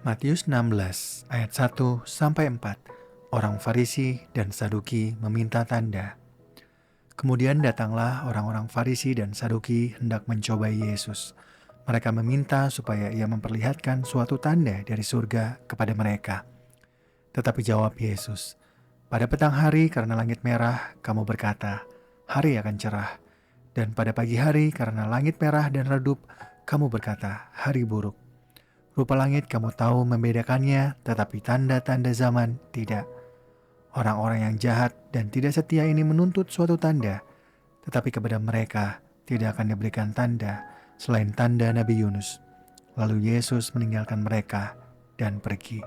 Matius 16 ayat 1-4. Orang Farisi dan Saduki meminta tanda. Kemudian datanglah orang-orang Farisi dan Saduki hendak mencobai Yesus. Mereka meminta supaya ia memperlihatkan suatu tanda dari surga kepada mereka. Tetapi jawab Yesus, "Pada petang hari karena langit merah, kamu berkata, hari akan cerah. Dan pada pagi hari karena langit merah dan redup, kamu berkata, hari buruk. Rupa langit kamu tahu membedakannya, tetapi tanda-tanda zaman tidak. Orang-orang yang jahat dan tidak setia ini menuntut suatu tanda, tetapi kepada mereka tidak akan diberikan tanda selain tanda Nabi Yunus." Lalu Yesus meninggalkan mereka dan pergi.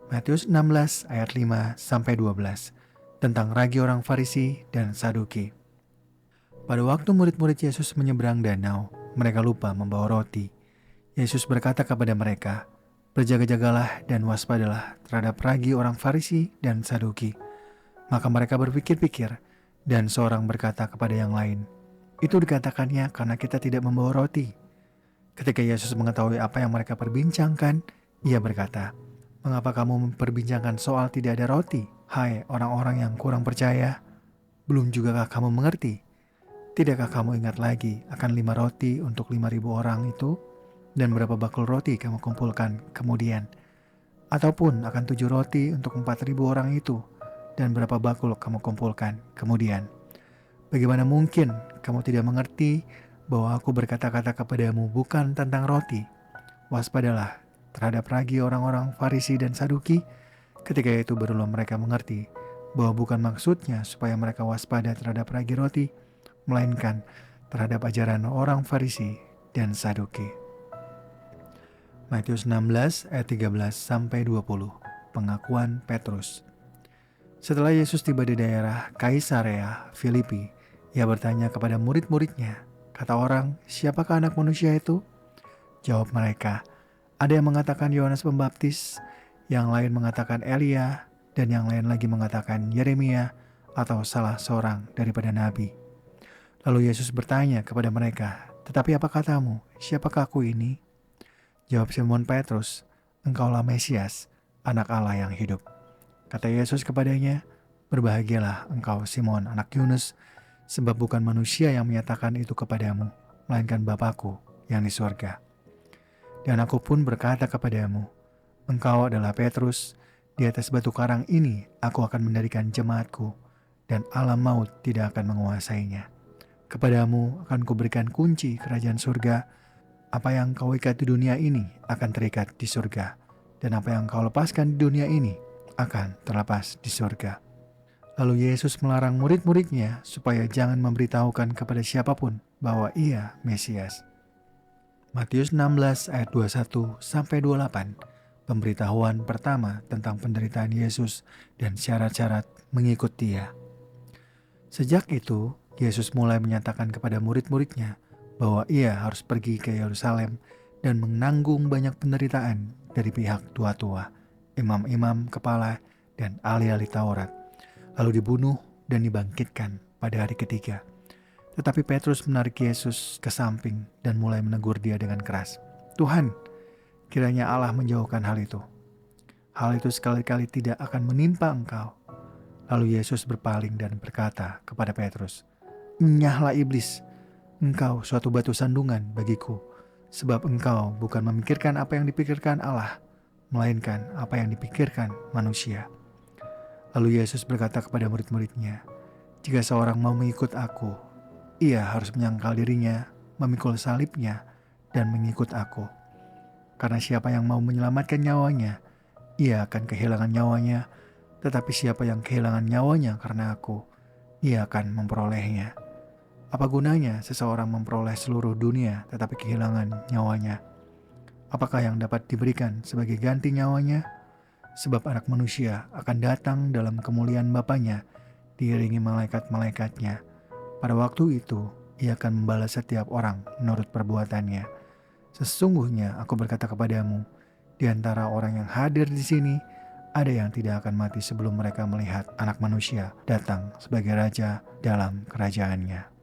Matius 16 ayat 5-12 tentang ragi orang Farisi dan Saduki. Pada waktu murid-murid Yesus menyeberang danau, mereka lupa membawa roti. Yesus berkata kepada mereka, "Berjaga-jagalah dan waspadalah terhadap ragi orang Farisi dan Saduki." Maka mereka berpikir-pikir, dan seorang berkata kepada yang lain, "Itu dikatakannya karena kita tidak membawa roti." Ketika Yesus mengetahui apa yang mereka perbincangkan, ia berkata, "Mengapa kamu memperbincangkan soal tidak ada roti? Hai orang-orang yang kurang percaya, belum jugakah kamu mengerti? Tidakkah kamu ingat lagi akan 5 roti untuk 5.000 orang itu? Dan berapa bakul roti kamu kumpulkan kemudian? Ataupun akan 7 roti untuk 4.000 orang itu? Dan berapa bakul kamu kumpulkan kemudian? Bagaimana mungkin kamu tidak mengerti bahwa aku berkata-kata kepadamu bukan tentang roti? Waspadalah terhadap ragi orang-orang Farisi dan Saduki." Ketika itu barulah mereka mengerti bahwa bukan maksudnya supaya mereka waspada terhadap ragi roti, melainkan terhadap ajaran orang Farisi dan Saduki. Matius 16 ayat 13-20. Pengakuan Petrus. Setelah Yesus tiba di daerah Kaisarea Filipi, ia bertanya kepada murid-muridnya, "Kata orang, siapakah anak manusia itu?" Jawab mereka, "Ada yang mengatakan Yohanes Pembaptis, yang lain mengatakan Elia, dan yang lain lagi mengatakan Yeremia atau salah seorang daripada nabi." Lalu Yesus bertanya kepada mereka, "Tetapi apa katamu? Siapakah aku ini?" Jawab Simon Petrus, "Engkaulah Mesias, anak Allah yang hidup." Kata Yesus kepadanya, "Berbahagialah engkau Simon anak Yunus, sebab bukan manusia yang menyatakan itu kepadamu, melainkan Bapa-Ku yang di surga. Dan aku pun berkata kepadamu, engkau adalah Petrus, di atas batu karang ini aku akan mendirikan jemaatku, dan alam maut tidak akan menguasainya. Kepadamu akan kuberikan kunci kerajaan surga. Apa yang kau ikat di dunia ini akan terikat di surga, dan apa yang kau lepaskan di dunia ini akan terlepas di surga." Lalu Yesus melarang murid-muridnya supaya jangan memberitahukan kepada siapapun bahwa ia Mesias. Matius 16 ayat 21-28. Pemberitahuan pertama tentang penderitaan Yesus dan syarat-syarat mengikut Dia. Sejak itu, Yesus mulai menyatakan kepada murid-muridnya bahwa ia harus pergi ke Yerusalem dan menanggung banyak penderitaan dari pihak tua-tua, imam-imam kepala, dan ahli-ahli Taurat, lalu dibunuh dan dibangkitkan pada hari ketiga. Tetapi Petrus menarik Yesus ke samping dan mulai menegur dia dengan keras, "Tuhan, kiranya Allah menjauhkan hal itu. Hal itu sekali-kali tidak akan menimpa engkau." Lalu Yesus berpaling dan berkata kepada Petrus, "Enyahlah iblis, engkau suatu batu sandungan bagiku, sebab engkau bukan memikirkan apa yang dipikirkan Allah, melainkan apa yang dipikirkan manusia." Lalu Yesus berkata kepada murid-muridnya, "Jika seorang mau mengikut aku, ia harus menyangkal dirinya, memikul salibnya, dan mengikut aku. Karena siapa yang mau menyelamatkan nyawanya, ia akan kehilangan nyawanya, tetapi siapa yang kehilangan nyawanya karena aku, ia akan memperolehnya. Apa gunanya seseorang memperoleh seluruh dunia tetapi kehilangan nyawanya? Apakah yang dapat diberikan sebagai ganti nyawanya? Sebab anak manusia akan datang dalam kemuliaan Bapanya, diiringi malaikat-malaikatnya. Pada waktu itu, ia akan membalas setiap orang menurut perbuatannya. Sesungguhnya aku berkata kepadamu, di antara orang yang hadir di sini, ada yang tidak akan mati sebelum mereka melihat Anak Manusia datang sebagai Raja dalam kerajaannya."